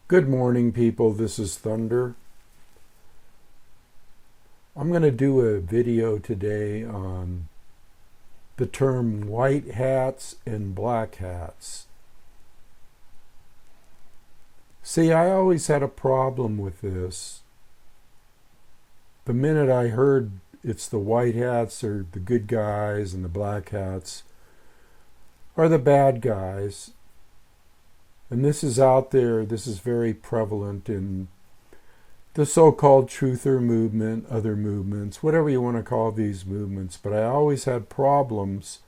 Good morning, people. This is Thunder. I'm going to do a video today on the term white hats and black hats. See, I always had a problem with this. The minute I heard it's the white hats are the good guys and the black hats are the bad guys, and this is out there, this is very prevalent in the so-called truther movement, other movements, whatever you want to call these movements. But I always had problems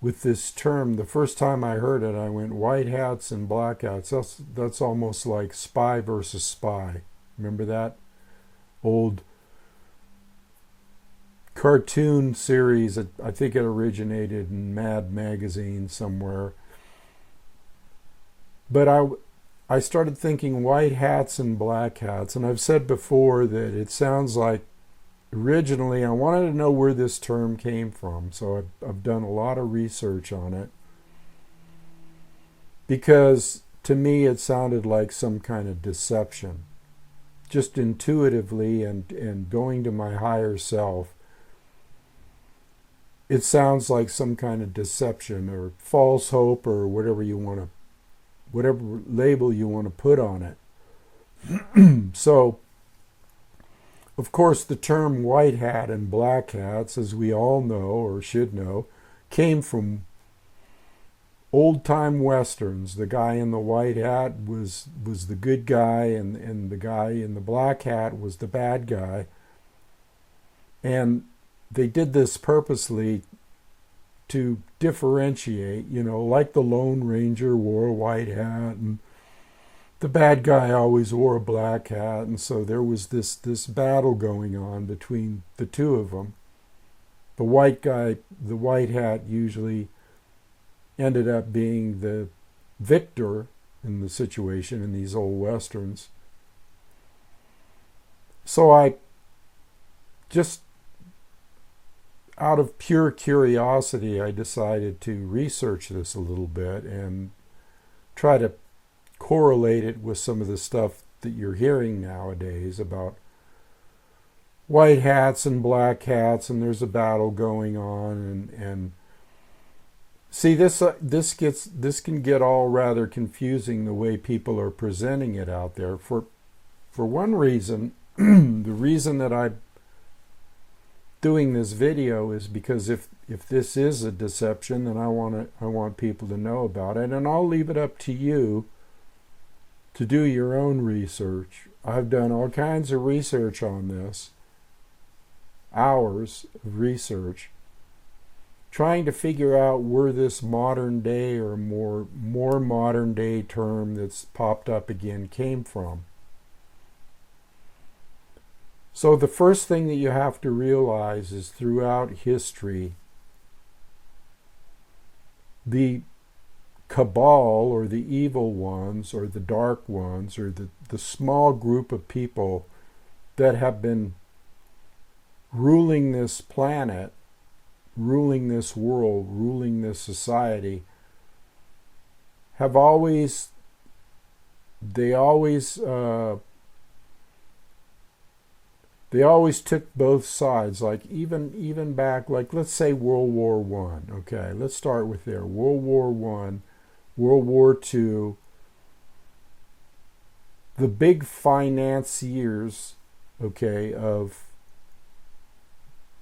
with this term. The first time I heard it, I went, white hats and black hats. That's almost like spy versus spy. Remember that old cartoon series? I think it originated in Mad Magazine somewhere. But I started thinking white hats and black hats, and I've said before that it sounds like originally I wanted to know where this term came from, so I've done a lot of research on it, because to me it sounded like some kind of deception. Just intuitively and going to my higher self, it sounds like some kind of deception or false hope or whatever label you want to put on it. So, of course, the term white hat and black hats, as we all know or should know, came from old-time westerns. The guy in the white hat was the good guy, and the guy in the black hat was the bad guy. And they did this purposely to differentiate, like the Lone Ranger wore a white hat and the bad guy always wore a black hat, and so there was this battle going on between the two of them. The white guy, the white hat, usually ended up being the victor in the situation in these old westerns. So I just, out of pure curiosity, I decided to research this a little bit and try to correlate it with some of the stuff that you're hearing nowadays about white hats and black hats, and there's a battle going on, and see, this can get all rather confusing the way people are presenting it out there. For one reason, the reason that I'm doing this video is because if this is a deception, then I want people to know about it, and I'll leave it up to you to do your own research. I've done all kinds of research on this, hours of research, trying to figure out where this modern day or more modern day term that's popped up again came from. So the first thing that you have to realize is throughout history, the cabal or the evil ones or the dark ones or the small group of people that have been ruling this planet, ruling this world, ruling this society, have always took both sides. Like even back, like let's say World War I. Okay, let's start with there. World War I, World War II. The big financiers, okay, of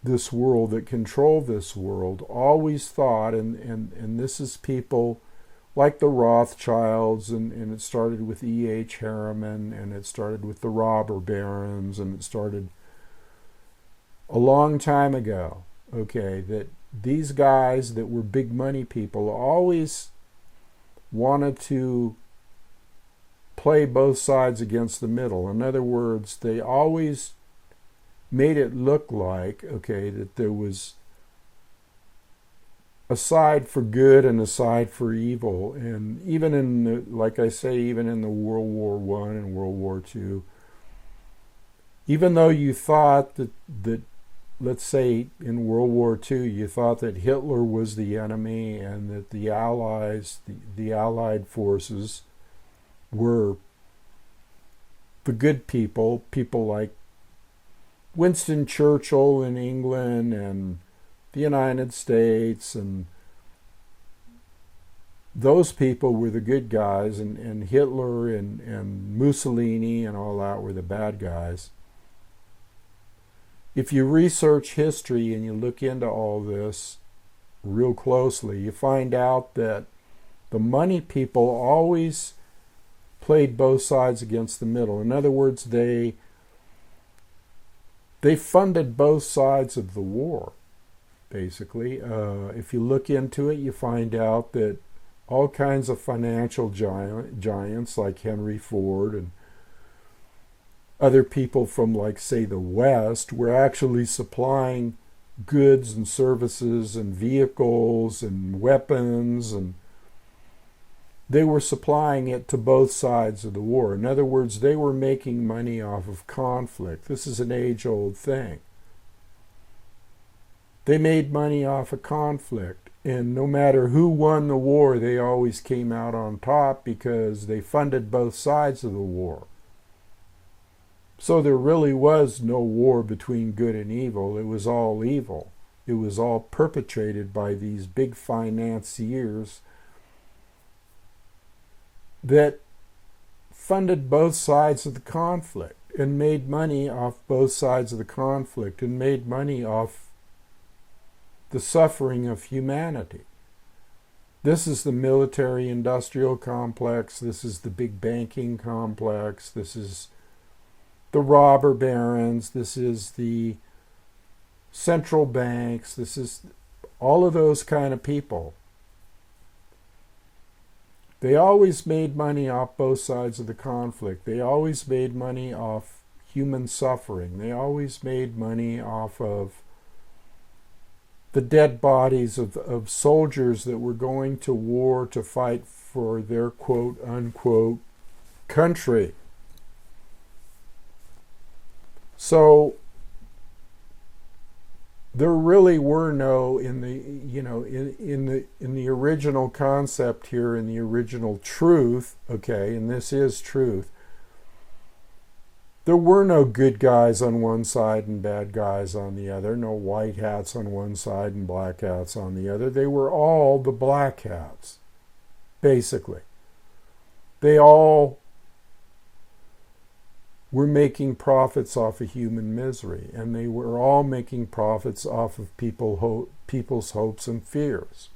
this world that control this world always thought, and this is people like the Rothschilds, and it started with E.H. Harriman, and it started with the robber barons, and it started a long time ago, okay, that these guys that were big money people always wanted to play both sides against the middle. In other words, they always made it look like, okay, that there was a side for good and a side for evil. And even in the, like I say, even in the World War I and World War II, even though you thought that let's say in World War II, you thought that Hitler was the enemy and that the Allies, the Allied forces, were the good people, people like Winston Churchill in England and the United States, and those people were the good guys, and Hitler and Mussolini and all that were the bad guys. If you research history and you look into all this real closely, you find out that the money people always played both sides against the middle. In other words, they funded both sides of the war, basically. If you look into it, you find out that all kinds of financial giants like Henry Ford and other people from, like, say, the West were actually supplying goods and services and vehicles and weapons, and they were supplying it to both sides of the war. In other words, they were making money off of conflict. This is an age-old thing. They made money off of conflict, and no matter who won the war, they always came out on top because they funded both sides of the war. So there really was no war between good and evil. It was all evil. It was all perpetrated by these big financiers that funded both sides of the conflict and made money off both sides of the conflict and made money off the suffering of humanity. This is the military-industrial complex. This is the big banking complex. This is the robber barons. This is the central banks. This is all of those kind of people. They always made money off both sides of the conflict. They always made money off human suffering. They always made money off of the dead bodies of soldiers that were going to war to fight for their quote-unquote country. So there really were no, in the original concept here, in the original truth, okay, and this is truth, there were no good guys on one side and bad guys on the other, no white hats on one side and black hats on the other. They were all the black hats, basically. They all were making profits off of human misery, and they were all making profits off of people's hopes and fears.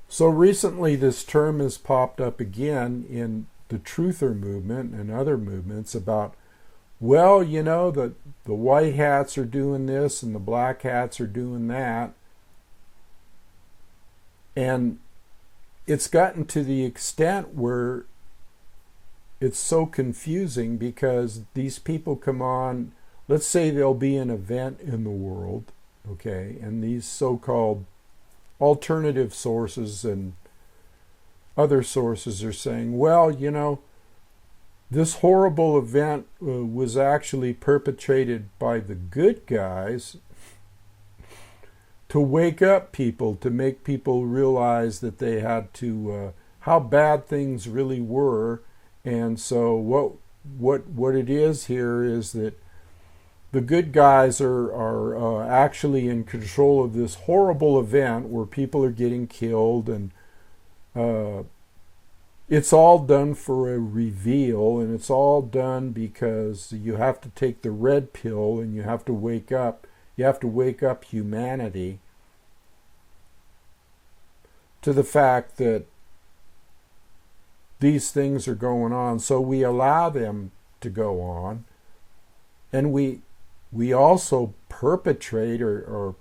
So recently this term has popped up again in the truther movement and other movements about, well, the white hats are doing this and the black hats are doing that. And it's gotten to the extent where it's so confusing because these people come on, let's say there'll be an event in the world, okay, and these so-called alternative sources and other sources are saying, well, this horrible event was actually perpetrated by the good guys to wake up people, to make people realize that they had to, how bad things really were. And so what it is here is that the good guys are actually in control of this horrible event where people are getting killed, and it's all done for a reveal, and it's all done because you have to take the red pill and you have to wake up. You have to wake up humanity to the fact that these things are going on. So we allow them to go on, and we also perpetrate or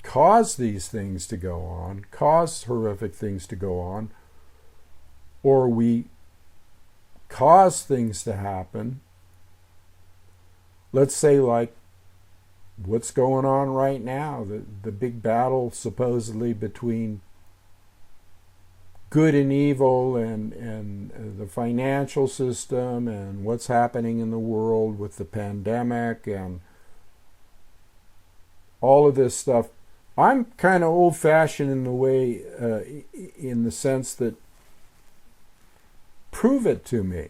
cause these things to go on, cause horrific things to go on, or we cause things to happen. Let's say, like what's going on right now, the big battle supposedly between good and evil, and the financial system, and what's happening in the world with the pandemic and all of this stuff. I'm kind of old-fashioned in the way, in the sense that prove it to me.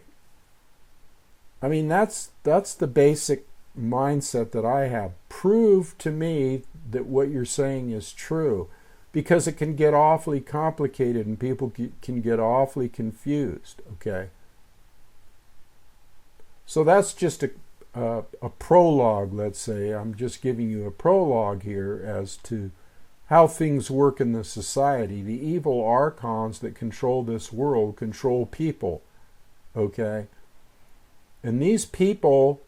I mean, that's the basic mindset that I have. Prove to me that what you're saying is true, because it can get awfully complicated and people can get awfully confused. Okay, so that's just a prologue. Let's say I'm just giving you a prologue here as to how things work in the society. The evil archons that control this world control people. Okay, and these people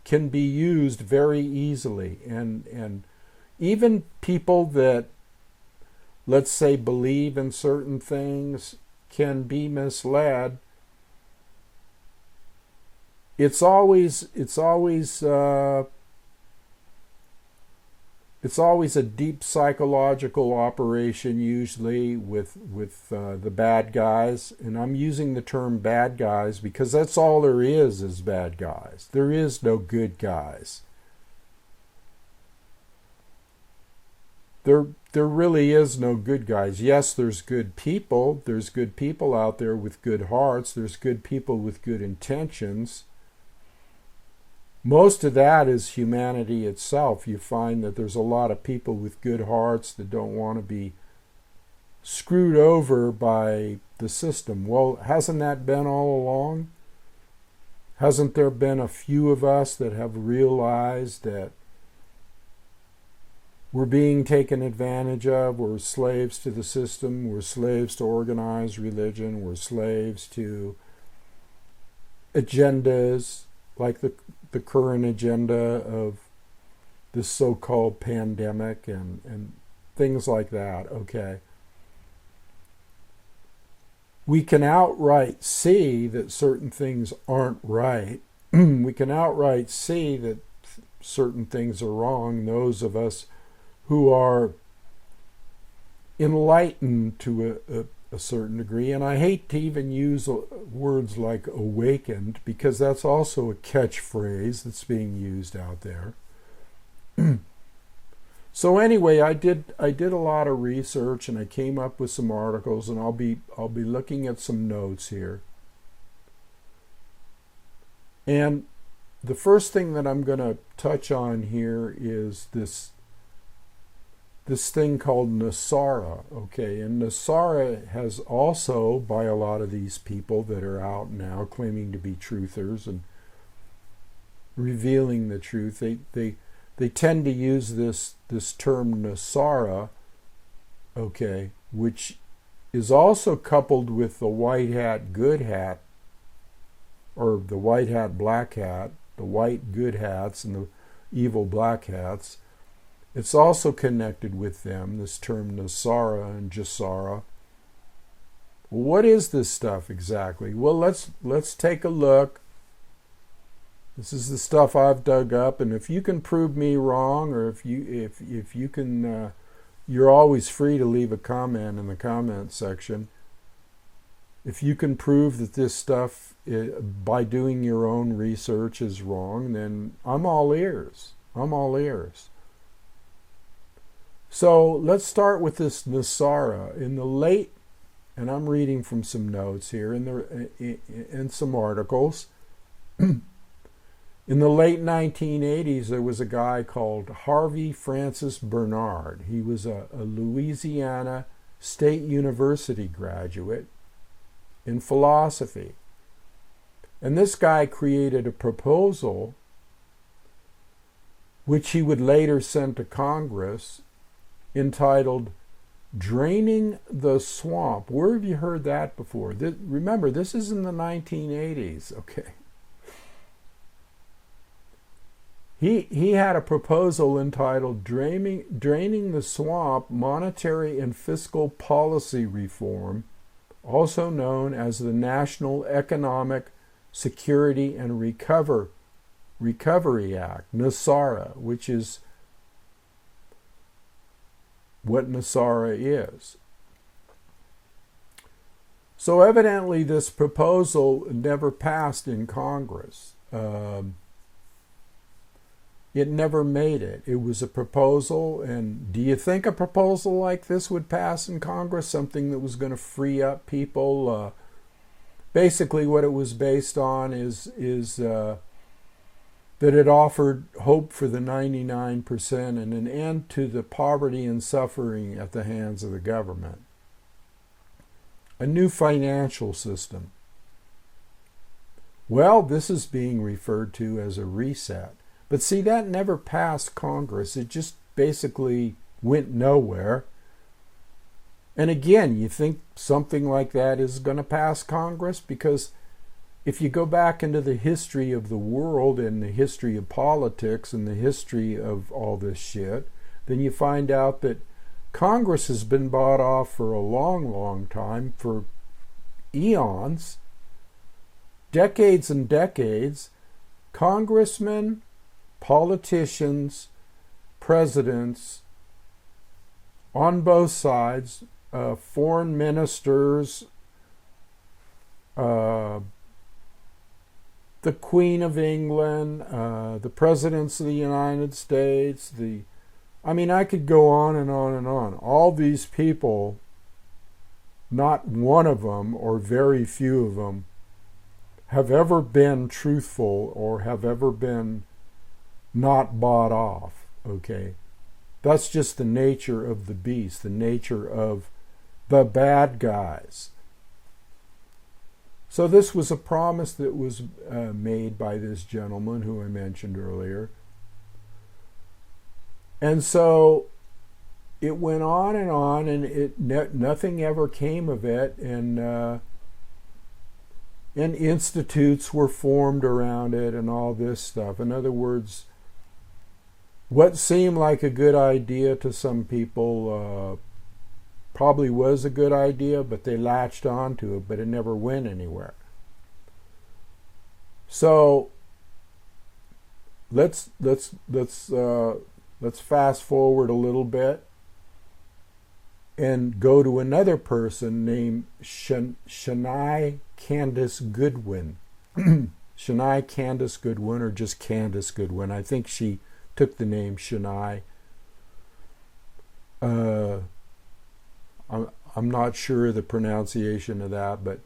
can be used very easily, and even people that, let's say, believe in certain things can be misled. It's always a deep psychological operation, usually with the bad guys, and I'm using the term bad guys because that's all there is bad guys. There is no good guys. There really is no good guys. Yes, there's good people. There's good people out there with good hearts. There's good people with good intentions. Most of that is humanity itself. You find that there's a lot of people with good hearts that don't want to be screwed over by the system. Well, hasn't that been all along? Hasn't there been a few of us that have realized that we're being taken advantage of? We're slaves to the system. We're slaves to organized religion. We're slaves to agendas like the current agenda of this so-called pandemic and things like that. Okay. We can outright see that certain things aren't right. We can outright see that certain things are wrong. Those of us who are enlightened to a certain degree, and I hate to even use words like awakened, because that's also a catchphrase that's being used out there. So anyway, I did a lot of research, and I came up with some articles, and I'll be looking at some notes here. And the first thing that I'm going to touch on here is this thing called NESARA. Okay, and NESARA has also, by a lot of these people that are out now claiming to be truthers and revealing the truth, they tend to use this term NESARA, okay, which is also coupled with the white hat good hat, or the white hat black hat, the white good hats and the evil black hats. It's also connected with them, this term NESARA and JASARA. Well, what is this stuff exactly? Well, let's take a look. This is the stuff I've dug up, and if you can prove me wrong, or if you can, you're always free to leave a comment in the comment section. If you can prove that this stuff, by doing your own research, is wrong, then I'm all ears. I'm all ears. So let's start with this NESARA. In the late, and I'm reading from some notes here, in some articles. In the late 1980s, there was a guy called Harvey Francis Bernard. He was a Louisiana State University graduate in philosophy. And this guy created a proposal which he would later send to Congress, entitled Draining the Swamp. Where have you heard that before? Remember, this is in the 1980s, okay? He had a proposal entitled Draining the Swamp, Monetary and Fiscal Policy Reform, also known as the National Economic Security and Recovery Act, NESARA, which is what NESARA is. So evidently this proposal never passed in Congress. It never made it. It was a proposal, and do you think a proposal like this would pass in Congress? Something that was going to free up people? Basically, what it was based on is that it offered hope for the 99% and an end to the poverty and suffering at the hands of the government. A new financial system. Well, this is being referred to as a reset. But see, that never passed Congress. It just basically went nowhere. And again, you think something like that is going to pass Congress? Because if you go back into the history of the world and the history of politics and the history of all this shit, then you find out that Congress has been bought off for a long, long time, for eons, decades and decades. Congressmen, politicians, presidents, on both sides, foreign ministers, the Queen of England, the presidents of the United States, I could go on and on and on. All these people, not one of them, or very few of them, have ever been truthful or have ever been not bought off, okay? That's just the nature of the beast, the nature of the bad guys. So this was a promise that was made by this gentleman who I mentioned earlier. And so it went on, and nothing ever came of it, and institutes were formed around it and all this stuff. In other words, what seemed like a good idea to some people probably was a good idea, but they latched onto it, but it never went anywhere. So let's fast forward a little bit and go to another person named Shania Candace Goodwin. Shania Candace Goodwin, or just Candace Goodwin. I think she took the name Shania. I'm not sure the pronunciation of that, but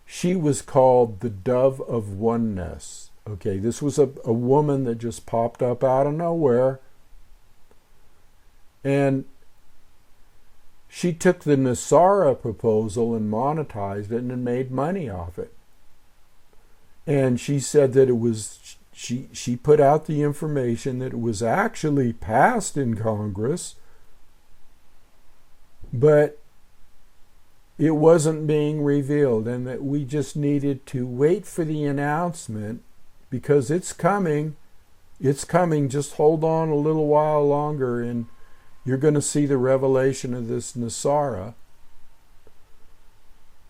she was called the Dove of Oneness. Okay, this was a woman that just popped up out of nowhere, and she took the Nasara proposal and monetized it and made money off it. And she said that it was, she put out the information that it was actually passed in Congress, but it wasn't being revealed, and that we just needed to wait for the announcement, because it's coming. It's coming. Just hold on a little while longer, and you're going to see the revelation of this Nasara.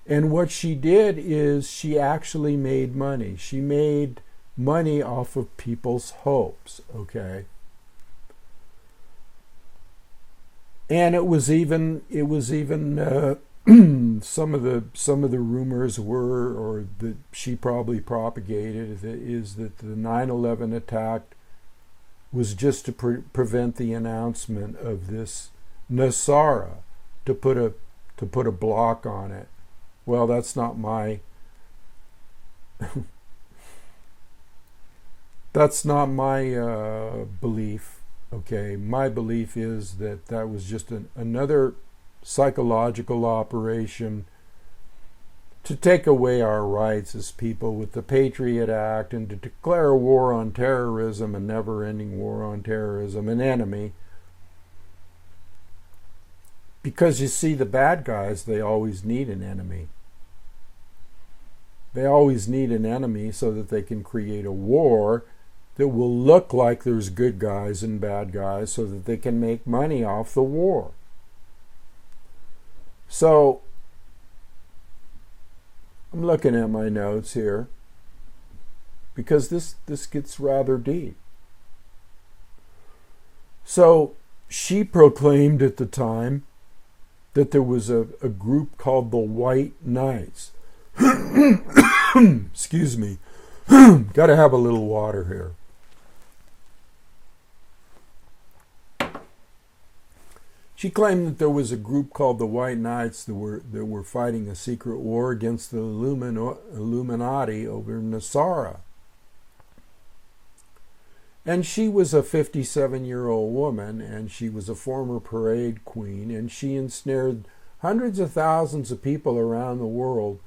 And what she did is she actually made money. She made money off of people's hopes, okay? And it was even some of the rumors were, or that she probably propagated, is that the 9/11 attack was just to prevent the announcement of this Nasara, to put a block on it. Well, that's not my belief. Okay, my belief is that that was just another psychological operation to take away our rights as people with the Patriot Act, and to declare a war on terrorism, a never-ending war on terrorism, an enemy. Because you see, the bad guys, they always need an enemy. They always need an enemy so that they can create a war that will look like there's good guys and bad guys, so that they can make money off the war. So I'm looking at my notes here, because this gets rather deep. So she proclaimed at the time that there was a group called the White Knights. Excuse me. Got to have a little water here. She claimed that there was a group called the White Knights that were fighting a secret war against the Illuminati over Nasara. And she was a 57-year-old woman, and she was a former parade queen, and she ensnared hundreds of thousands of people around the world,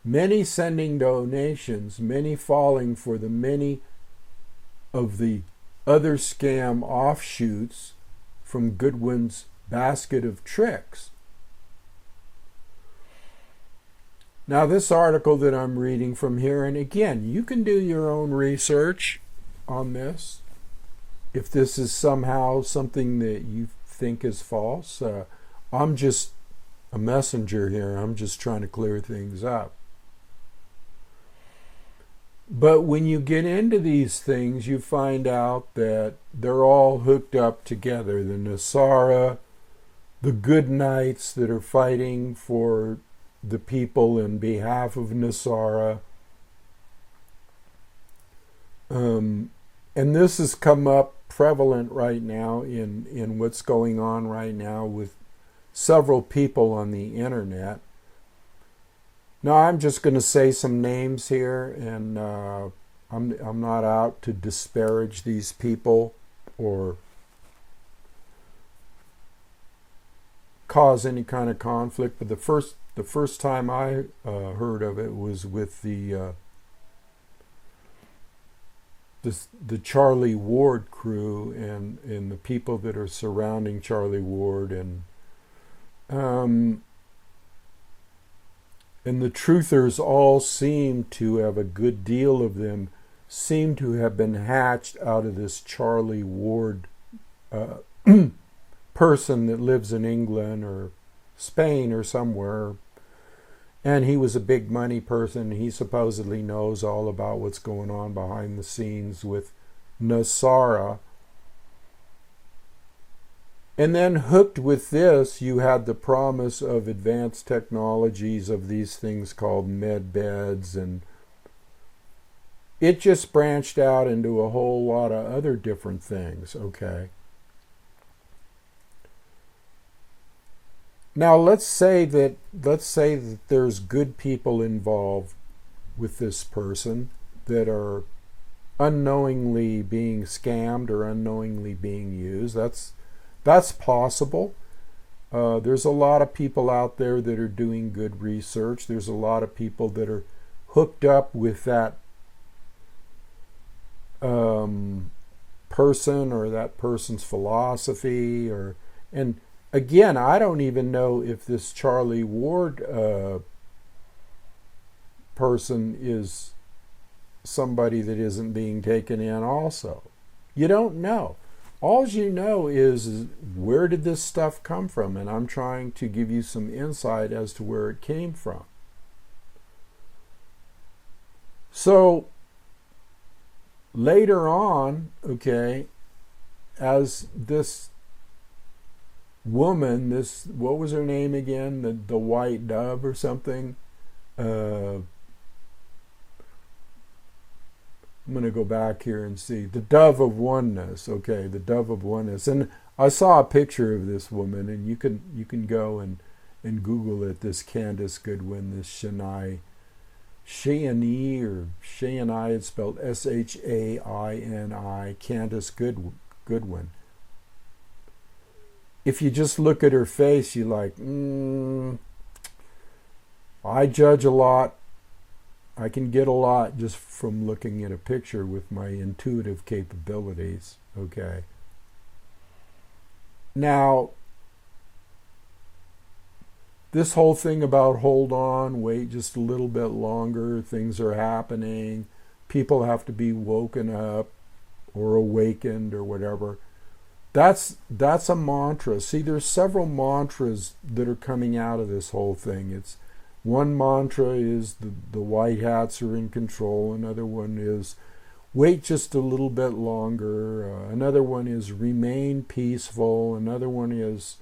many sending donations, many falling for the many of the other scam offshoots from Goodwin's basket of tricks. Now, this article that I'm reading from here, and again, you can do your own research on this. If this is somehow something that you think is false, I'm just a messenger here. I'm just trying to clear things up. But when you get into these things, you find out that they're all hooked up together. The Nasara, the good knights that are fighting for the people in behalf of Nasara. And this has come up prevalent right now in what's going on right now with several people on the internet. Now, I'm just going to say some names here, and I'm not out to disparage these people or cause any kind of conflict. But the first time I heard of it was with the Charlie Ward crew and the people that are surrounding Charlie Ward, and the truthers all seem to have, a good deal of them seem to have been hatched out of this Charlie Ward person that lives in England or Spain or somewhere. And he was a big money person. He supposedly knows all about what's going on behind the scenes with Nasara. And then hooked with this, you had the promise of advanced technologies of these things called med beds, and it just branched out into a whole lot of other different things, okay? Now let's say that there's good people involved with this person that are unknowingly being scammed or unknowingly being used. That's possible. There's a lot of people out there that are doing good research. There's a lot of people that are hooked up with that person or that person's philosophy, and again, I don't even know if this Charlie Ward person is somebody that isn't being taken in also. You don't know. All you know is where did this stuff come from? And I'm trying to give you some insight as to where it came from. So later on, okay, as this woman, what was her name again? The White Dove or something? I'm going to go back here and see. The Dove of Oneness. Okay, the Dove of Oneness. And I saw a picture of this woman, and you can go and Google it, this Candace Goodwin, this Shani, it's spelled Shaini, Candace Goodwin. If you just look at her face, you're like, I judge a lot. I can get a lot just from looking at a picture with my intuitive capabilities, okay? Now, this whole thing about hold on, wait just a little bit longer, things are happening, people have to be woken up or awakened or whatever, that's a mantra. See, there's several mantras that are coming out of this whole thing. It's one mantra is the white hats are in control. Another one is wait just a little bit longer. Another one is remain peaceful. Another one is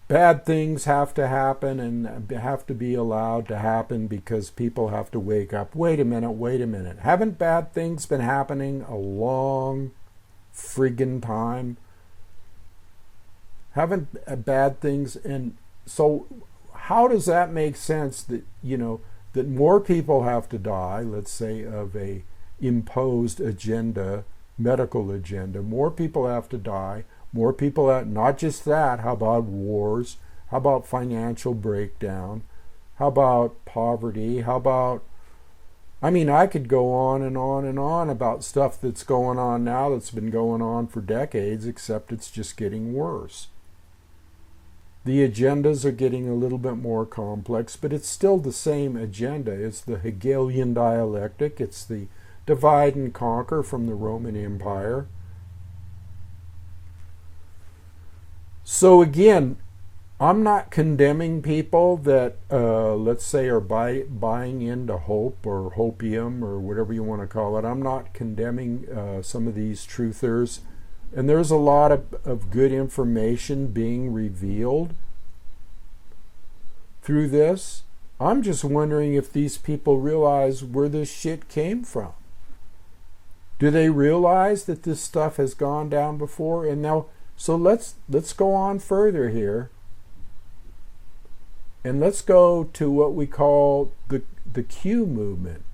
bad things have to happen and have to be allowed to happen because people have to wake up. Wait a minute. Haven't bad things been happening a long friggin' time, having bad things. And so how does that make sense that, that more people have to die, let's say of a imposed agenda, medical agenda, more people have to die, more people have, not just that, how about wars, how about financial breakdown, how about poverty, how about, I could go on and on and on about stuff that's going on now that's been going on for decades, except it's just getting worse. The agendas are getting a little bit more complex, but it's still the same agenda. It's the Hegelian dialectic. It's the divide and conquer from the Roman Empire. So again, I'm not condemning people that, let's say, are buying into hope or hopium or whatever you want to call it. I'm not condemning some of these truthers. And there's a lot of good information being revealed through this. I'm just wondering if these people realize where this shit came from. Do they realize that this stuff has gone down before? And now, so let's go on further here. And let's go to what we call the Q movement.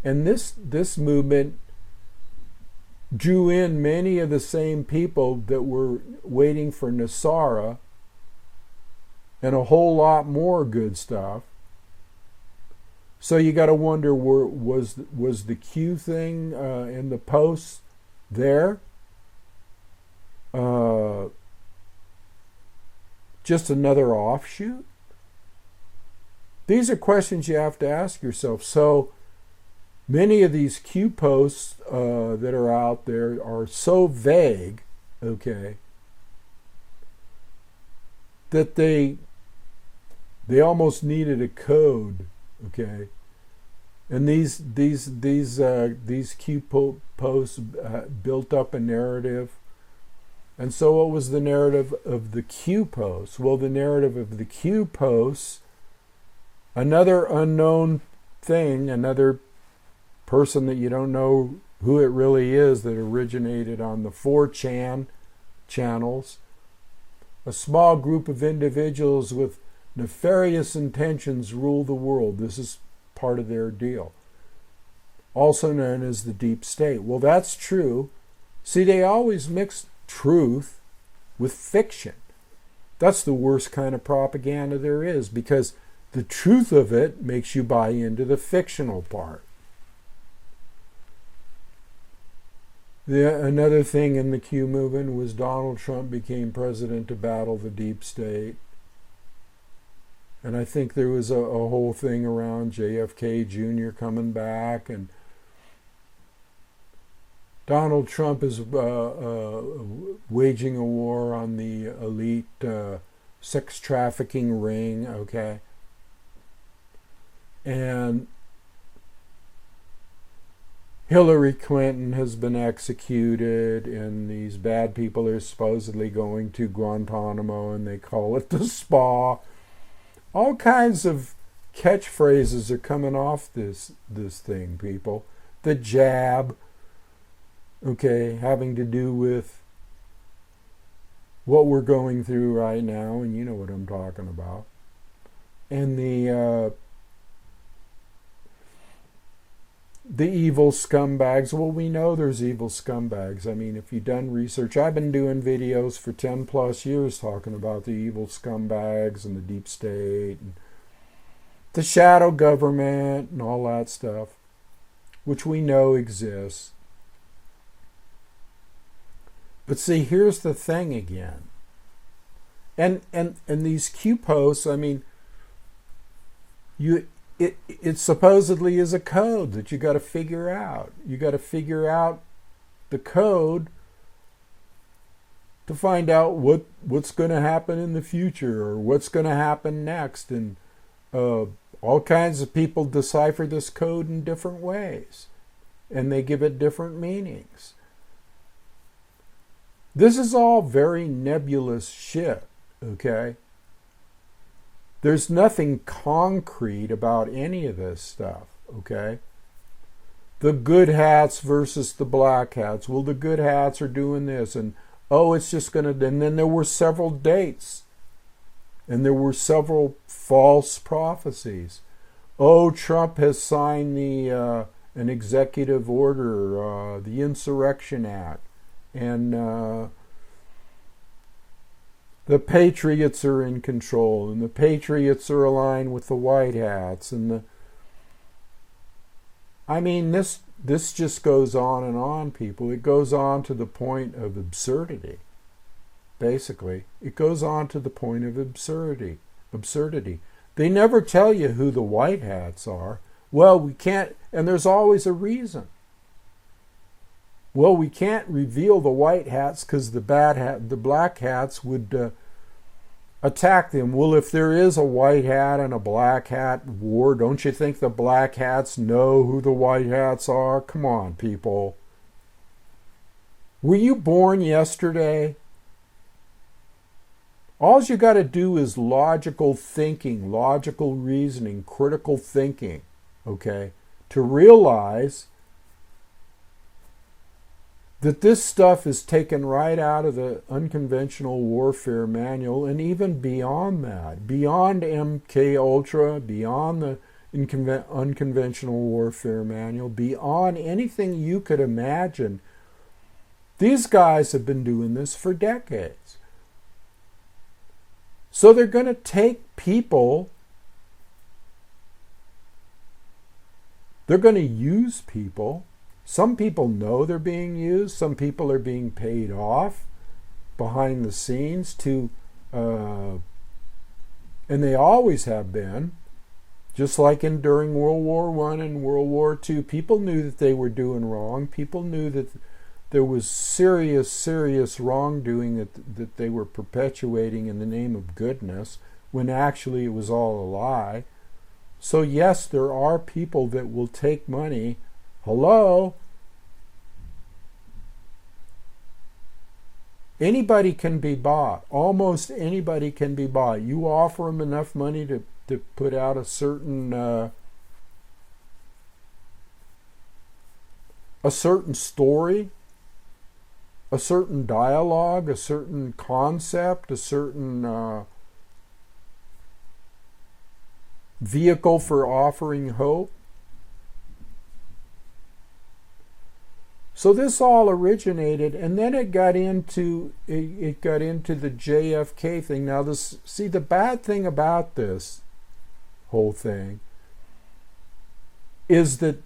And this movement drew in many of the same people that were waiting for Nasara and a whole lot more good stuff. So you got to wonder, was the Q thing in the posts there just another offshoot? These are questions you have to ask yourself. So many of these Q posts that are out there are so vague, okay, that they almost needed a code, okay. And these Q posts built up a narrative. And so what was the narrative of the Q posts? Well, the narrative of the Q posts, another unknown thing, another person that you don't know who it really is, that originated on the 4chan channels. A small group of individuals with nefarious intentions rule the world. This is part of their deal. Also known as the deep state. Well, that's true. See, they always mix truth with fiction. That's the worst kind of propaganda there is, because the truth of it makes you buy into the fictional part. Another thing in the Q movement was Donald Trump became president to battle the deep state. And I think there was a whole thing around JFK Jr. coming back, and Donald Trump is waging a war on the elite sex trafficking ring, okay? And Hillary Clinton has been executed, and these bad people are supposedly going to Guantanamo, and they call it the spa. All kinds of catchphrases are coming off this thing, people. The jab, okay, having to do with what we're going through right now, and you know what I'm talking about. And the evil scumbags. Well, we know there's evil scumbags. I mean, if you've done research, I've been doing videos for 10 plus years talking about the evil scumbags and the deep state and the shadow government and all that stuff, which we know exists. But see, here's the thing again. And these Q posts, I mean, it supposedly is a code that you got to figure out. You got to figure out the code to find out what's going to happen in the future or what's going to happen next. And all kinds of people decipher this code in different ways, and they give it different meanings. This is all very nebulous shit, okay? There's nothing concrete about any of this stuff, okay? the good hats versus the black hats. Well, the good hats are doing this, and oh, it's just going to. And then there were several dates, and there were several false prophecies. Oh, Trump has signed an executive order, the Insurrection Act, and the Patriots are in control, and the Patriots are aligned with the White Hats, and this just goes on, people. It goes on to the point of absurdity. Basically, it goes on to the point of absurdity. They never tell you who the White Hats are. Well, we can't, and there's always a reason. Well, we can't reveal the White Hats because the Black Hats would attack them. Well, if there is a White Hat and a Black Hat war, don't you think the Black Hats know who the White Hats are? Come on, people. Were you born yesterday? All you got to do is logical thinking, logical reasoning, critical thinking, okay, to realize that this stuff is taken right out of the unconventional warfare manual, and even beyond that, beyond MK Ultra, beyond the unconventional warfare manual, beyond anything you could imagine. These guys have been doing this for decades. So they're going to take people, they're going to use people. Some people know they're being used. Some people are being paid off behind the scenes to, and they always have been, just like during World War I and World War II. People knew that they were doing wrong. People knew that there was serious wrongdoing that they were perpetuating in the name of goodness, when actually it was all a lie. So yes, there are people that will take money. Hello? Anybody can be bought. Almost anybody can be bought. You offer them enough money to put out a certain story, a certain dialogue, a certain concept, a certain vehicle for offering hope. So this all originated, and then it got into the JFK thing. Now, the bad thing about this whole thing is that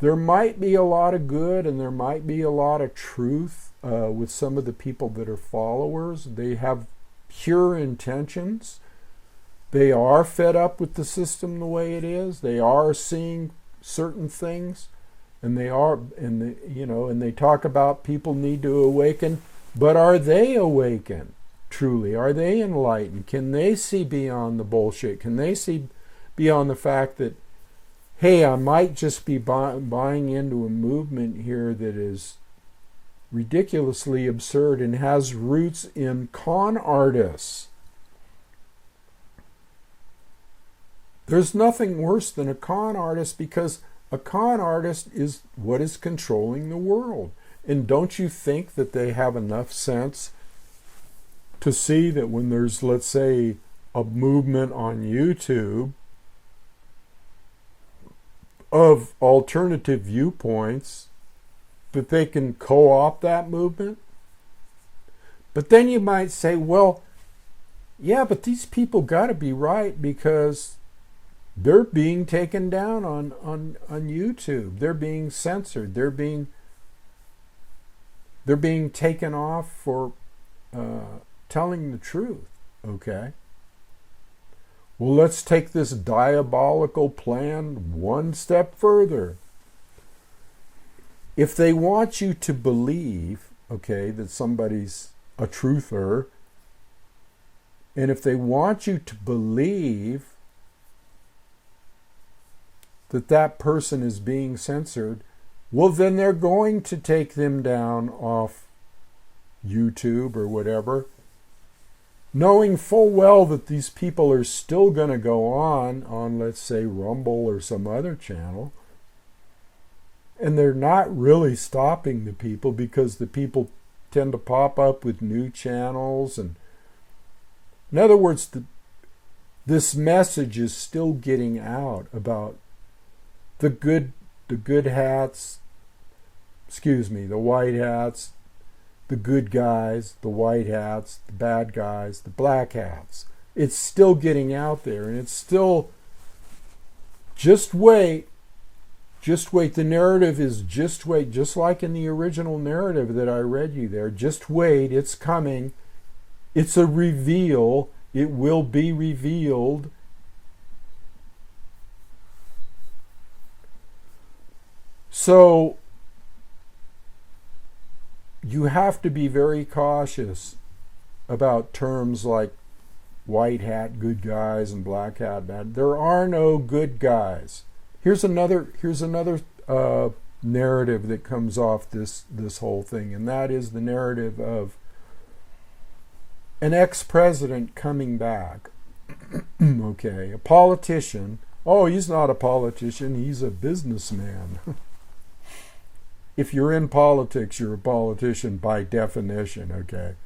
there might be a lot of good and there might be a lot of truth with some of the people that are followers. They have pure intentions. They are fed up with the system the way it is. They are seeing certain things. And they talk about people need to awaken, but are they awakened truly? Are they enlightened? Can they see beyond the bullshit? Can they see beyond the fact that, hey, I might just be buying into a movement here that is ridiculously absurd and has roots in con artists? There's nothing worse than a con artist, because a con artist is what is controlling the world. And don't you think that they have enough sense to see that when there's, let's say, a movement on YouTube of alternative viewpoints, that they can co-opt that movement? But then you might say, well, yeah, but these people got to be right, because they're being taken down on YouTube. They're being censored. They're being taken off for telling the truth. Okay? Well, let's take this diabolical plan one step further. If they want you to believe, okay, that somebody's a truther, and if they want you to believe that person is being censored, well, then they're going to take them down off YouTube or whatever, knowing full well that these people are still going to go on, let's say, Rumble or some other channel, And they're not really stopping the people, because the people tend to pop up with new channels. And in other words, this message is still getting out about the good hats, the white hats, the good guys, the white hats, the bad guys, the black hats. It's still getting out there, and it's still, just wait. Just wait. The narrative is just wait, just like in the original narrative that I read you there. Just wait, it's coming. It's a reveal. It will be revealed. So you have to be very cautious about terms like white hat good guys and black hat bad. There are no good guys. Here's another narrative that comes off this whole thing, and that is the narrative of an ex-president coming back. Okay, a politician. Oh, he's not a politician, he's a businessman. If you're in politics, you're a politician by definition, okay?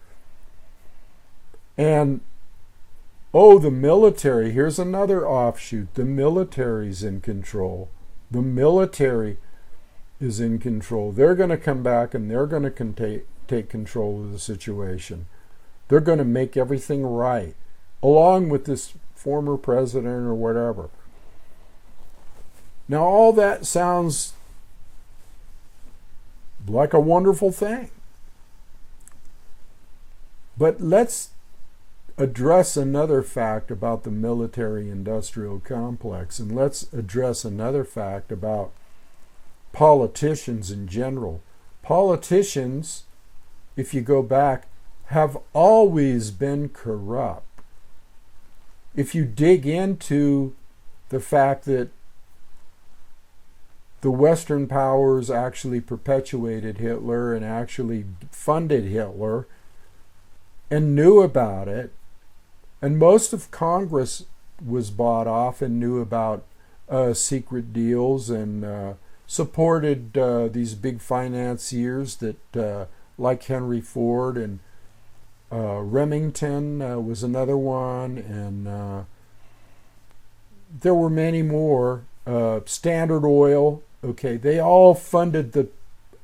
And the military, here's another offshoot. The military's in control. The military is in control. They're going to come back and they're going to take control of the situation. They're going to make everything right, along with this former president or whatever. Now, all that sounds like a wonderful thing. But let's address another fact about the military-industrial complex, and let's address another fact about politicians in general. Politicians, if you go back, have always been corrupt. If you dig into the fact that the Western powers actually perpetuated Hitler and actually funded Hitler and knew about it, and most of Congress was bought off and knew about secret deals and supported these big financiers that, like Henry Ford, and Remington was another one, and there were many more. Standard Oil, okay, they all funded the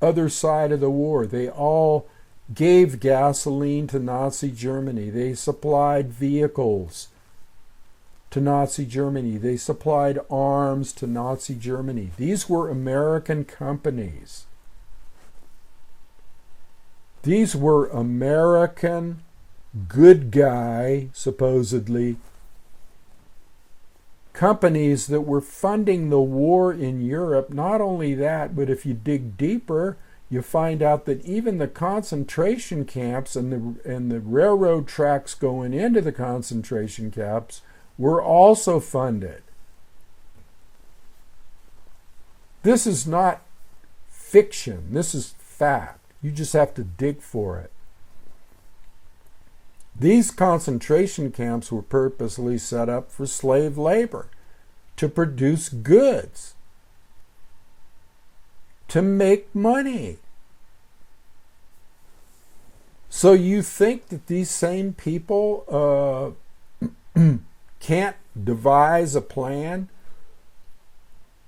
other side of the war. They all gave gasoline to Nazi Germany. They supplied vehicles to Nazi Germany. They supplied arms to Nazi Germany. These were American companies. These were American good guy, supposedly, companies that were funding the war in Europe. Not only that, but if you dig deeper, you find out that even the concentration camps and the railroad tracks going into the concentration camps were also funded. This is not fiction. This is fact. You just have to dig for it. These concentration camps were purposely set up for slave labor, to produce goods, to make money. So you think that these same people can't devise a plan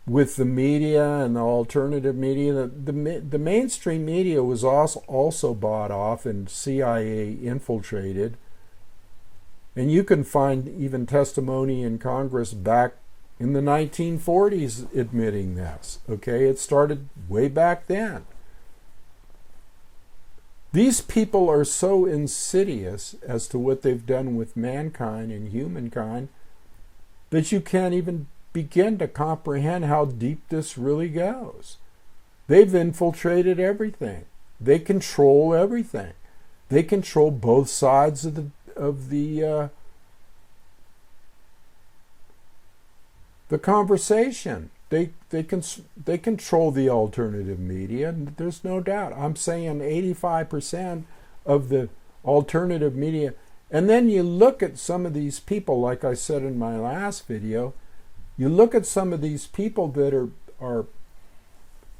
with the media and the alternative media? The mainstream media was also bought off and CIA infiltrated. And you can find even testimony in Congress back in the 1940s admitting this. Okay, it started way back then. These people are so insidious as to what they've done with mankind and humankind that you can't even begin to comprehend how deep this really goes. They've infiltrated everything. They control everything. They control both sides of the conversation. They control the alternative media, and there's no doubt. I'm saying 85% of the alternative media. And then you look at some of these people, like I said in my last video, you look at some of these people that are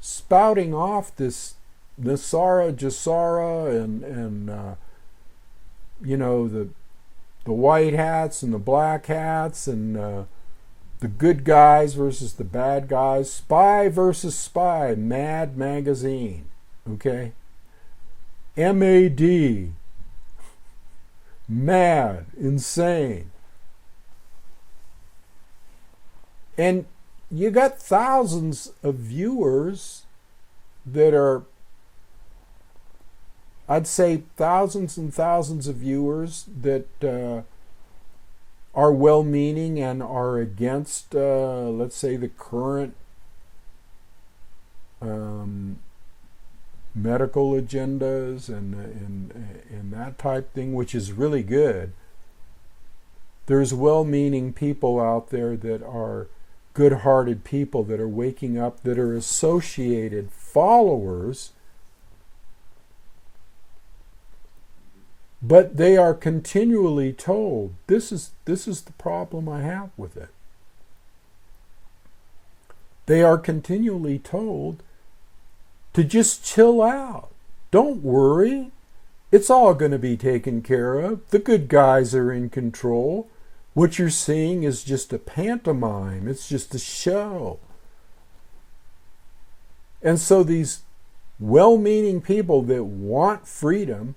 spouting off this Nasara, Jasara, and the white hats and the black hats, and the good guys versus the bad guys, spy versus spy, Mad Magazine, okay? MAD, mad, insane. And you got thousands of viewers that are, I'd say thousands and thousands of viewers that are well-meaning and are against, let's say, the current medical agendas and that type thing, which is really good. There's well-meaning people out there that are good-hearted people that are waking up, that are associated followers, but they are continually told, this is the problem I have with it. They are continually told to just chill out. Don't worry. It's all going to be taken care of. The good guys are in control. What you're seeing is just a pantomime. It's just a show. And so these well-meaning people that want freedom,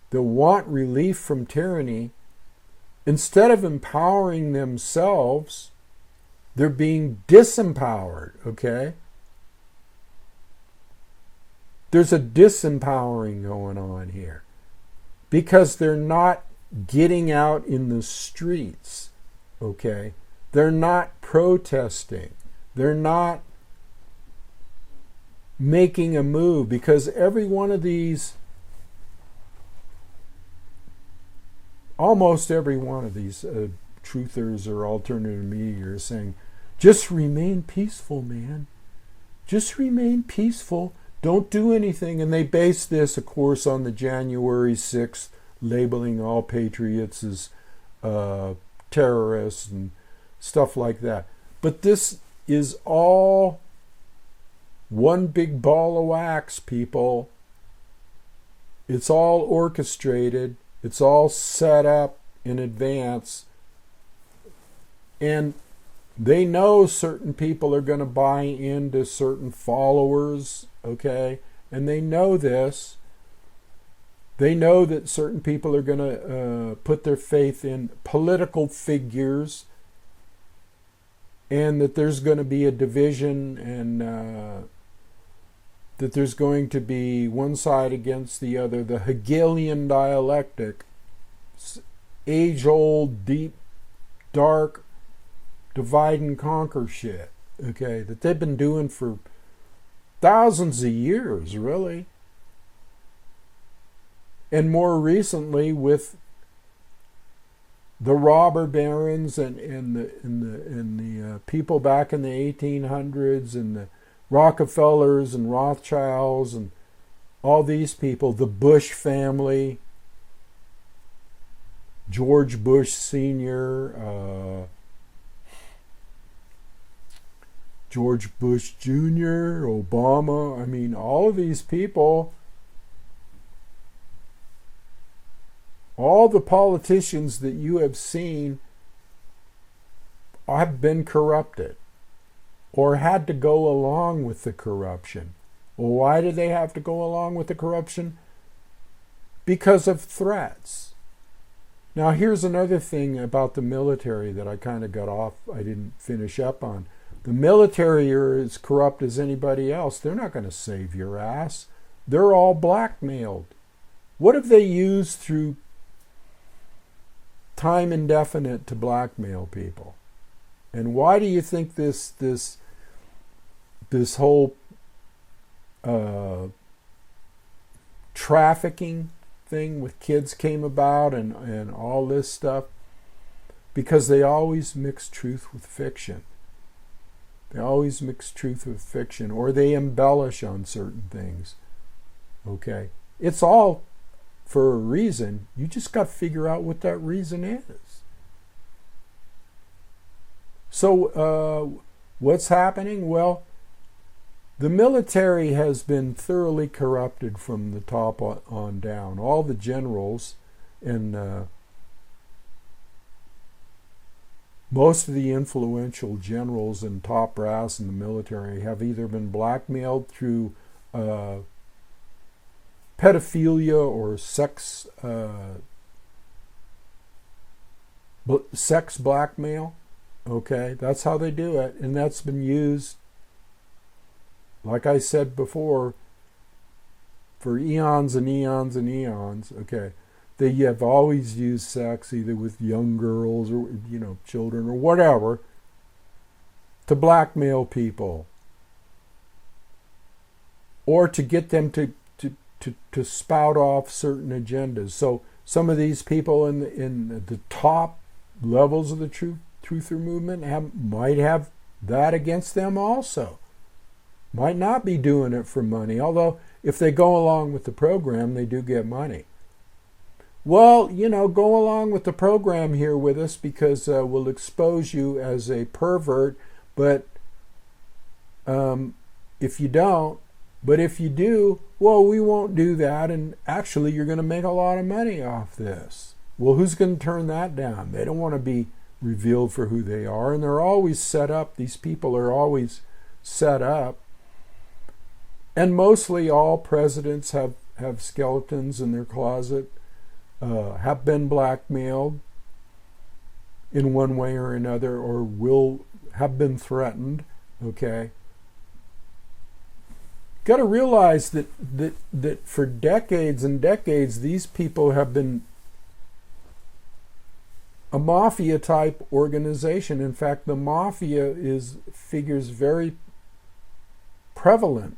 that want relief from tyranny, instead of empowering themselves, they're being disempowered, okay? There's a disempowering going on here because they're not getting out in the streets, okay? They're not protesting. They're not making a move, because every one of these, almost every one of these truthers or alternative media are saying, just remain peaceful, man. Just remain peaceful. Don't do anything. And they base this, of course, on the January 6th labeling all patriots as terrorists and stuff like that. But this is all one big ball of wax, people. It's all orchestrated. It's all set up in advance. And they know certain people are going to buy into certain followers, okay? And they know this. They know that certain people are going to put their faith in political figures, and that there's going to be a division, and that there's going to be one side against the other. The Hegelian dialectic, age-old, deep, dark, divide and conquer shit, okay, that they've been doing for thousands of years, really. And more recently with the robber barons and the people back in the 1800s, and the Rockefellers and Rothschilds and all these people, the Bush family, George Bush Sr., George Bush Jr., Obama. I mean, all of these people, all the politicians that you have seen have been corrupted or had to go along with the corruption. Well, why did they have to go along with the corruption? Because of threats. Now, here's another thing about the military that I kind of got off, I didn't finish up on. The military are as corrupt as anybody else. They're not going to save your ass. They're all blackmailed. What have they used through time indefinite to blackmail people? And why do you think this whole trafficking thing with kids came about, and all this stuff? Because they always mix truth with fiction. They always mix truth with fiction, or they embellish on certain things. Okay? It's all for a reason. You just got to figure out what that reason is. So, what's happening? Well, The military has been thoroughly corrupted from the top on down. All the generals and most of the influential generals and top brass in the military have either been blackmailed through pedophilia or sex blackmail. Okay, that's how they do it, and that's been used, like I said before, for eons and eons and eons. Okay, they have always used sex either with young girls or children or whatever to blackmail people or to get them to spout off certain agendas. So some of these people in the top levels of the truther movement might have that against them also. Might not be doing it for money, although if they go along with the program, they do get money. Well, go along with the program here with us because we'll expose you as a pervert, but if you don't, but if you do, well, we won't do that, and actually you're going to make a lot of money off this. Well, who's going to turn that down? They don't want to be revealed for who they are, and they're always set up. These people are always set up. And mostly all presidents have skeletons in their closet, have been blackmailed in one way or another, or will have been threatened. Okay. Got to realize that for decades and decades, these people have been a mafia type organization. In fact, the mafia figures very prevalent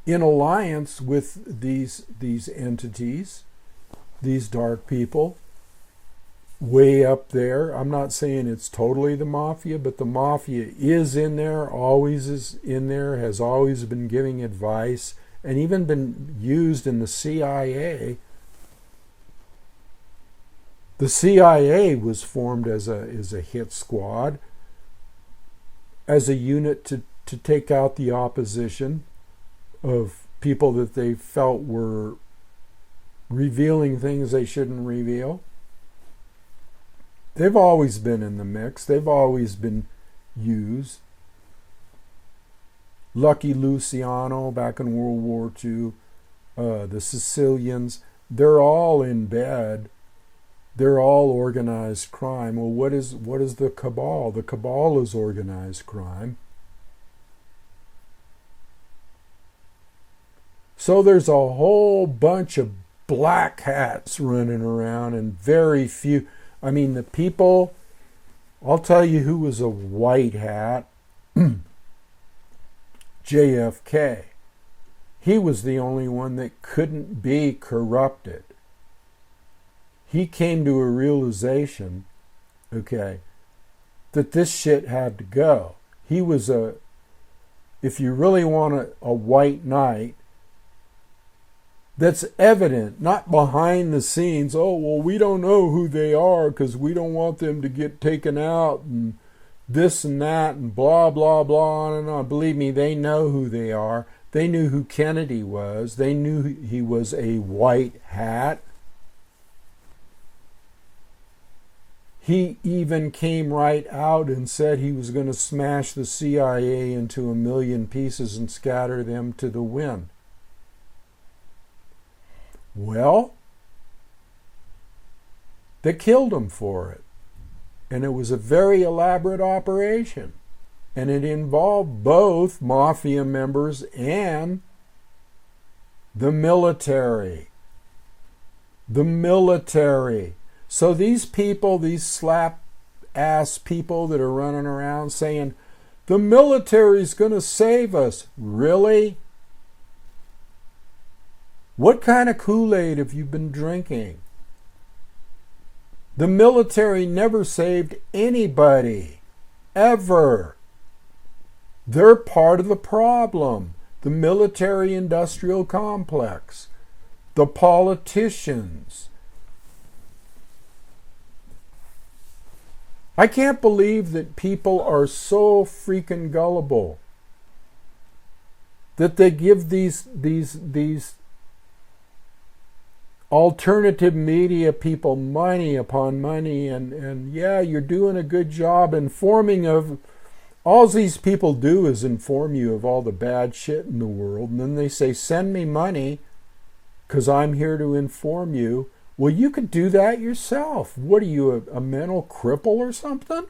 in alliance with these entities, these dark people, way up there. I'm not saying it's totally the mafia, but the mafia is in there, always is in there, has always been giving advice, and even been used in the CIA. The CIA was formed as a hit squad, as a unit to take out the opposition of people that they felt were revealing things they shouldn't reveal. They've always been in the mix. They've always been used. Lucky Luciano back in World War II, the Sicilians, they're all in bed. They're all organized crime. Well, what is the cabal? The cabal is organized crime. So there's a whole bunch of black hats running around and very few. I mean, the people, I'll tell you who was a white hat. JFK. He was the only one that couldn't be corrupted. He came to a realization, okay, that this shit had to go. He was if you really want a white knight, that's evident, not behind the scenes. Oh, well, we don't know who they are because we don't want them to get taken out and this and that and blah, blah, blah, on and on. Believe me, they know who they are. They knew who Kennedy was. They knew he was a white hat. He even came right out and said he was going to smash the CIA into a million pieces and scatter them to the wind. Well, they killed him for it. And it was a very elaborate operation. And it involved both mafia members and the military. The military. So these people, these slap-ass people that are running around saying, the military's going to save us. Really? What kind of Kool-Aid have you been drinking? The military never saved anybody, ever. They're part of the problem. The military-industrial complex, the politicians. I can't believe that people are so freaking gullible. that they give these alternative media people money upon money, and yeah, you're doing a good job informing of. All these people do is inform you of all the bad shit in the world, and then they say, send me money because I'm here to inform you. Well, you could do that yourself. What are you, a mental cripple or something?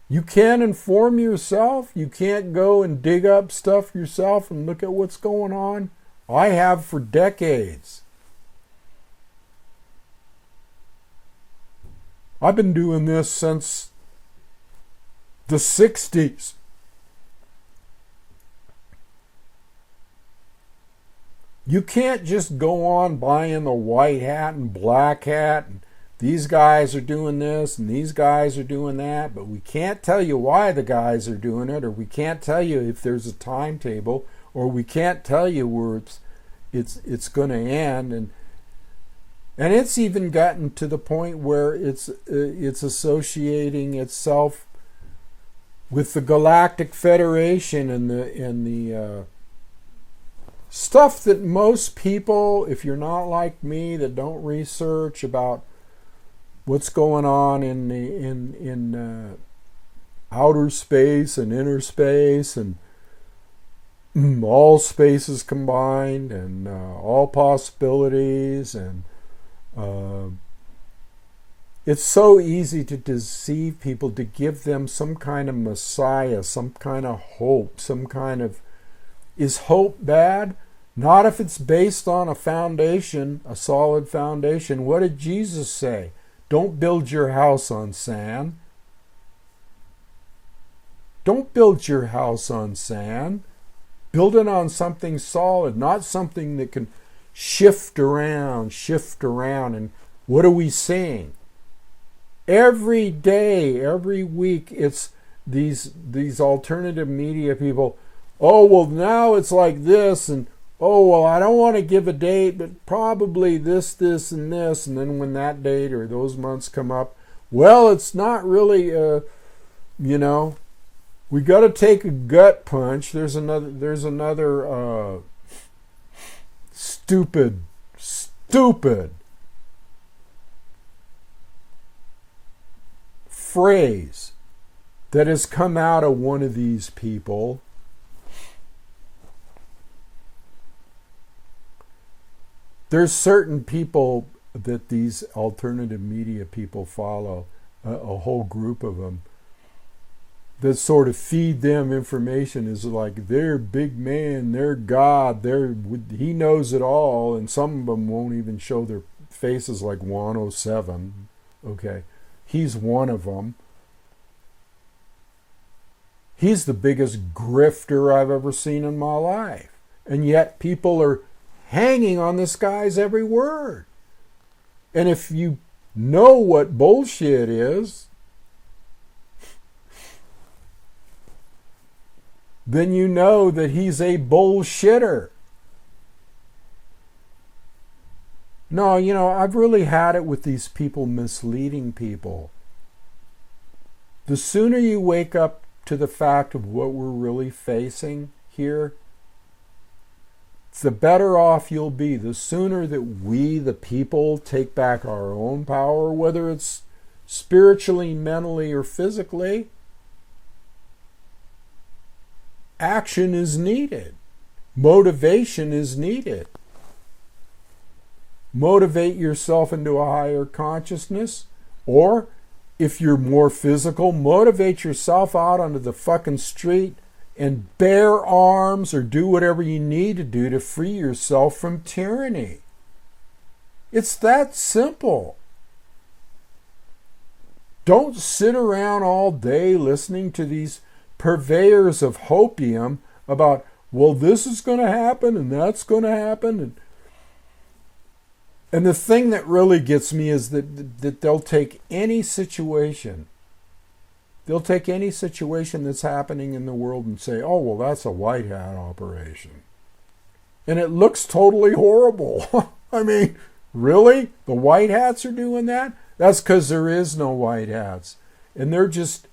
You can't inform yourself? You can't go and dig up stuff yourself and look at what's going on? I have for decades. I've been doing this since the 60s. You can't just go on buying the white hat and black hat, and these guys are doing this and these guys are doing that, but we can't tell you why the guys are doing it, or we can't tell you if there's a timetable, or we can't tell you where it's going to end. And it's even gotten to the point where it's associating itself with the Galactic Federation and the stuff that most people, if you're not like me, that don't research about what's going on in outer space and inner space and all spaces combined and all possibilities, and it's so easy to deceive people, to give them some kind of messiah, some kind of hope, some kind of... Is hope bad? Not if it's based on a foundation, a solid foundation. What did Jesus say? Don't build your house on sand. Don't build your house on sand. Build it on something solid, not something that can shift around. And what are we seeing? Every day, every week, it's these alternative media people. Oh, well, now it's like this, and oh, well, I don't want to give a date, but probably this, and this, and then when that date or those months come up, well, it's not really, we got to take a gut punch. There's another stupid phrase that has come out of one of these people. There's certain people that these alternative media people follow, a whole group of them, that sort of feed them information is like they're big man, they're God, he knows it all, and some of them won't even show their faces, like 107. Okay, he's one of them. He's the biggest grifter I've ever seen in my life, and yet people are hanging on this guy's every word. And if you know what bullshit is, then you know that he's a bullshitter. No, I've really had it with these people misleading people. The sooner you wake up to the fact of what we're really facing here, the better off you'll be. The sooner that we, the people, take back our own power, whether it's spiritually, mentally, or physically, action is needed. Motivation is needed. Motivate yourself into a higher consciousness, or if you're more physical, motivate yourself out onto the fucking street and bear arms or do whatever you need to do to free yourself from tyranny. It's that simple. Don't sit around all day listening to these purveyors of hopium about, well, this is going to happen and that's going to happen. And the thing that really gets me is that they'll take any situation. They'll take any situation that's happening in the world and say, oh, well, that's a white hat operation. And it looks totally horrible. I mean, really? The white hats are doing that? That's because there is no white hats. And they're just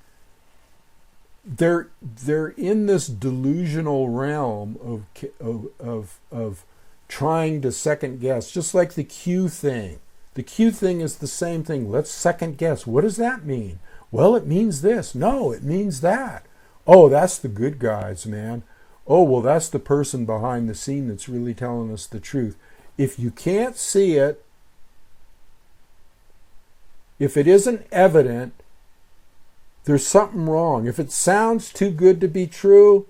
they're in this delusional realm of trying to second guess, just like the Q thing. The Q thing is the same thing. Let's second guess. What does that mean? Well, it means this. No, it means that. Oh, that's the good guys, man. Oh, well, that's the person behind the scene that's really telling us the truth. If you can't see it, if it isn't evident, there's something wrong. If it sounds too good to be true,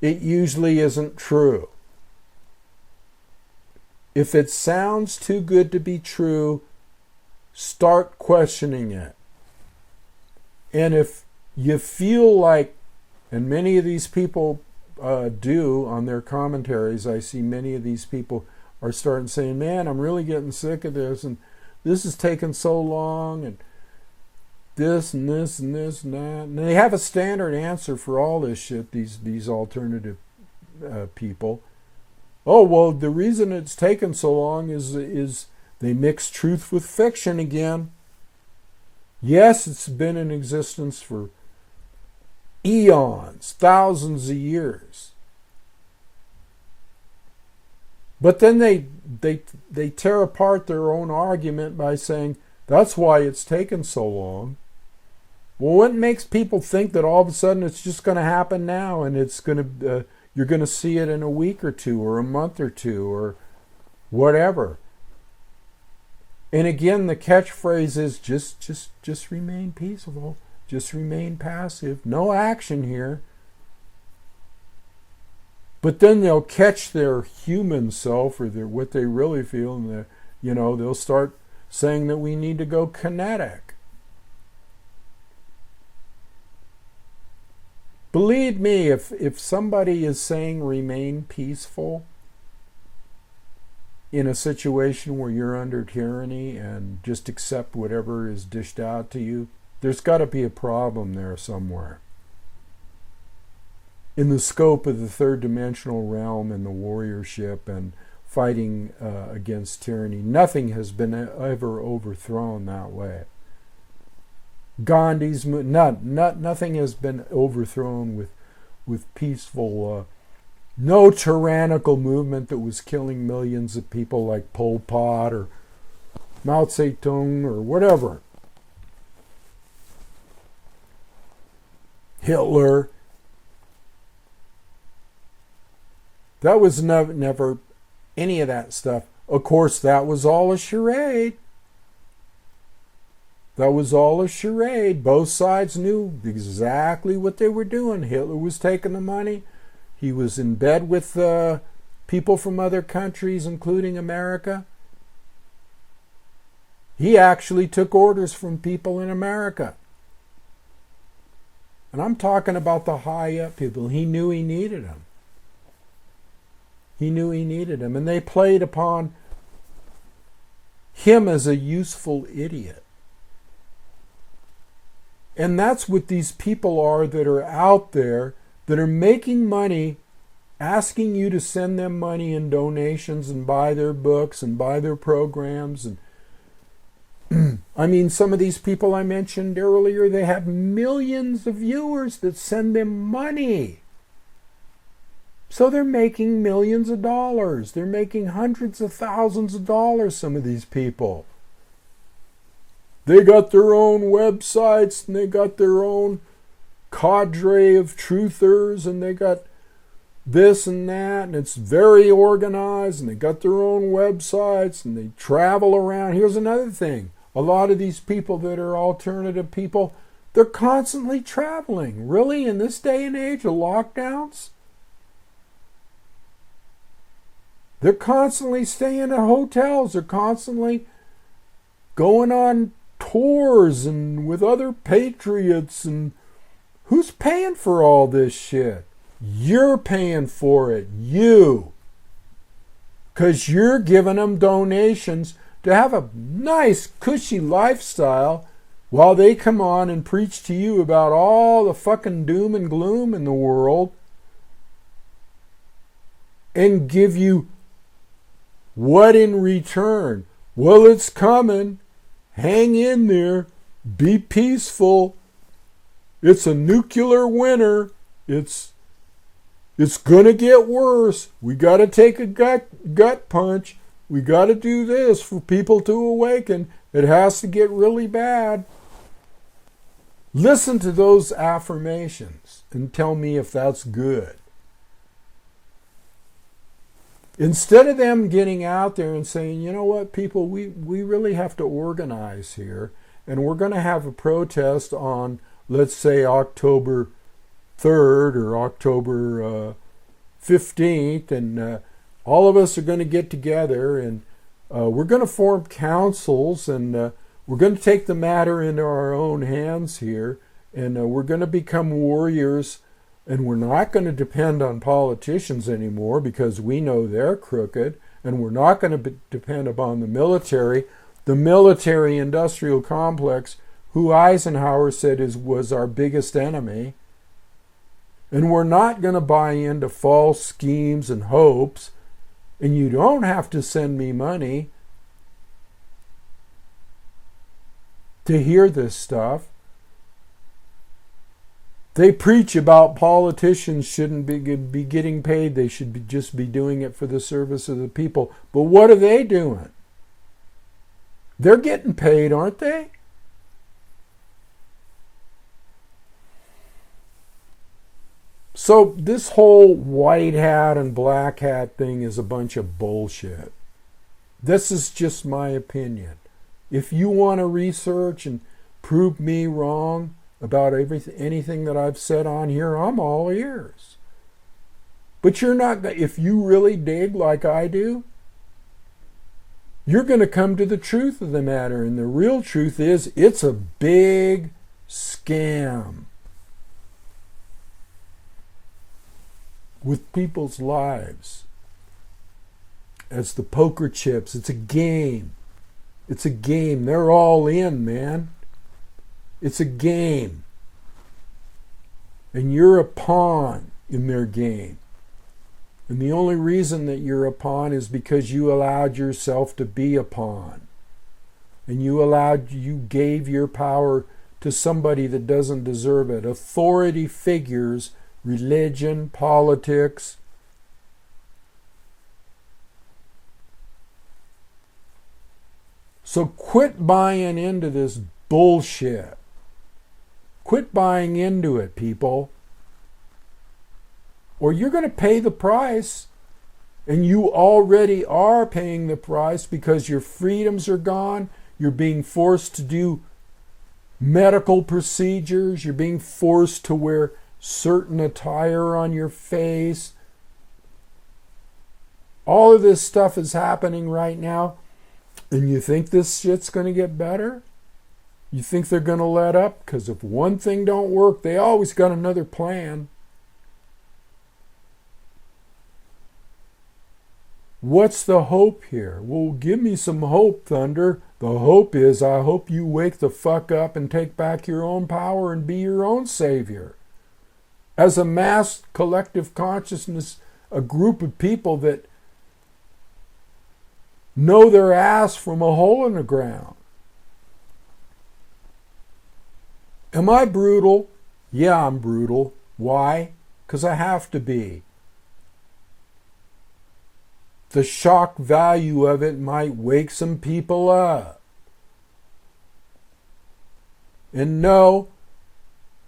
it usually isn't true. If it sounds too good to be true, start questioning it. And if you feel like, and many of these people do on their commentaries, I see many of these people are starting saying, man, I'm really getting sick of this, and this is taking so long, and this and this and this and that. And they have a standard answer for all this shit, these alternative people. Oh, well, the reason it's taken so long is they mix truth with fiction again. Yes, it's been in existence for eons, thousands of years. But then they tear apart their own argument by saying, that's why it's taken so long. Well, what makes people think that all of a sudden it's just going to happen now, and it's going to you're going to see it in a week or two or a month or two or whatever? And again, the catchphrase is just remain peaceful, just remain passive, no action here. But then they'll catch their human self or what they really feel, and they'll start saying that we need to go kinetic. Believe me, if somebody is saying remain peaceful in a situation where you're under tyranny and just accept whatever is dished out to you, there's got to be a problem there somewhere. In the scope of the third dimensional realm and the warriorship and fighting against tyranny, nothing has been ever overthrown that way. Gandhi's nothing has been overthrown with peaceful, no tyrannical movement that was killing millions of people like Pol Pot or Mao Zedong or whatever. Hitler. That was never any of that stuff. Of course, that was all a charade. That was all a charade. Both sides knew exactly what they were doing. Hitler was taking the money. He was in bed with people from other countries, including America. He actually took orders from people in America. And I'm talking about the high-up people. He knew he needed them. He knew he needed them. And they played upon him as a useful idiot. And that's what these people are that are out there, that are making money, asking you to send them money in donations and buy their books and buy their programs. And I mean, some of these people I mentioned earlier, they have millions of viewers that send them money. So they're making millions of dollars. They're making hundreds of thousands of dollars, some of these people. They got their own websites, and they got their own cadre of truthers, and they got this and that, and it's very organized, and they got their own websites, and they travel around. Here's another thing. A lot of these people that are alternative people, they're constantly traveling. Really, in this day and age of lockdowns? They're constantly staying at hotels. They're constantly going on tours and with other patriots. And who's paying for all this shit? You're paying for it. You. Because you're giving them donations to have a nice, cushy lifestyle while they come on and preach to you about all the fucking doom and gloom in the world and give you what in return? Well, it's coming. Hang in there. Be peaceful. It's a nuclear winter. It's going to get worse. We got to take a gut punch. We got to do this for people to awaken. It has to get really bad. Listen to those affirmations and tell me if that's good. Instead of them getting out there and saying, you know what, people, we really have to organize here, and we're going to have a protest on, let's say, October 3rd or October 15th, and all of us are going to get together, and we're going to form councils, and we're going to take the matter into our own hands here, and we're going to become warriors. And we're not going to depend on politicians anymore because we know they're crooked. And we're not going to depend upon the military-industrial complex, who Eisenhower said was our biggest enemy. And we're not going to buy into false schemes and hopes. And you don't have to send me money to hear this stuff. They preach about politicians shouldn't be getting paid. They should just be doing it for the service of the people. But what are they doing? They're getting paid, aren't they? So this whole white hat and black hat thing is a bunch of bullshit. This is just my opinion. If you want to research and prove me wrong about anything that I've said on here, I'm all ears. But you're not, if you really dig like I do, you're going to come to the truth of the matter. And the real truth is, it's a big scam with people's lives. It's the poker chips. It's a game. It's a game. They're all in, man. It's a game. And you're a pawn in their game. And the only reason that you're a pawn is because you allowed yourself to be a pawn. And you gave your power to somebody that doesn't deserve it. Authority figures, religion, politics. So quit buying into this bullshit. Quit buying into it, people. Or you're going to pay the price. And you already are paying the price because your freedoms are gone. You're being forced to do medical procedures. You're being forced to wear certain attire on your face. All of this stuff is happening right now. And you think this shit's going to get better? You think they're going to let up? Because if one thing don't work, they always got another plan. What's the hope here? Well, give me some hope, Thunder. The hope is, I hope you wake the fuck up and take back your own power and be your own savior. As a mass collective consciousness, a group of people that know their ass from a hole in the ground. Am I brutal? Yeah, I'm brutal. Why? Because I have to be. The shock value of it might wake some people up. And no,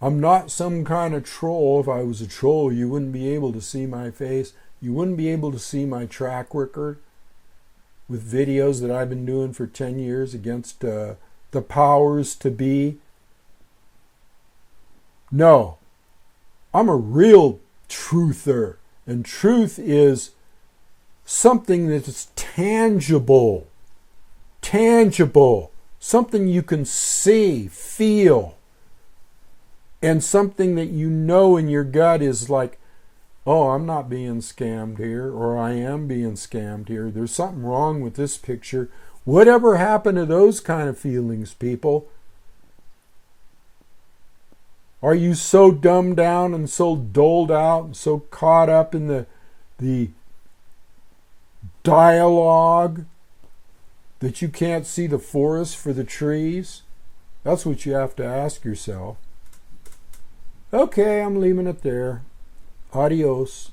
I'm not some kind of troll. If I was a troll, you wouldn't be able to see my face. You wouldn't be able to see my track record with videos that I've been doing for 10 years against the powers to be. No, I'm a real truther. And truth is something that is tangible, something you can see, feel, and something that you know in your gut is like, oh, I'm not being scammed here, or I am being scammed here. There's something wrong with this picture. Whatever happened to those kind of feelings, people? Are you so dumbed down and so doled out and so caught up in the dialogue that you can't see the forest for the trees? That's what you have to ask yourself. Okay, I'm leaving it there. Adios.